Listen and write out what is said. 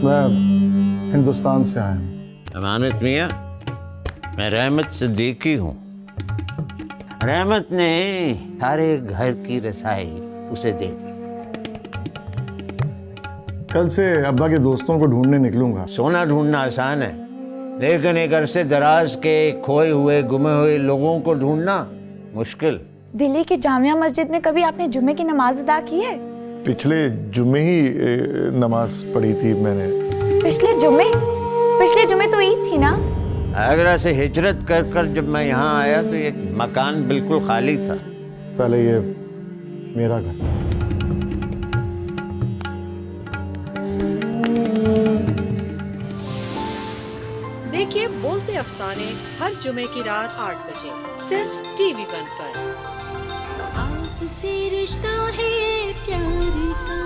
मैं हिंदुस्तान से आया हूँ। अमानत मियाँ, मैं रहमत सिद्दीकी हूँ। रहमत ने सारे घर की रसाई उसे दे दी। कल से अब्बा के दोस्तों को ढूंढने निकलूंगा। सोना ढूंढना आसान है, लेकिन एक अरसे दराज के खोए हुए गुमे हुए लोगों को ढूंढना मुश्किल। दिल्ली की जामिया मस्जिद में कभी आपने जुम्मे की नमाज अदा की है? पिछले जुम्मे ही नमाज पढ़ी थी मैंने। पिछले जुम्मे तो ईद थी ना? आगरा से हिजरत कर कर जब मैं यहाँ आया तो ये मकान बिल्कुल खाली था। पहले ये मेरा घर था। देखिए बोलते अफसाने हर जुमे की रात 8 बजे सिर्फ TV1 पर। आपसे रिश्ता है प्यार का।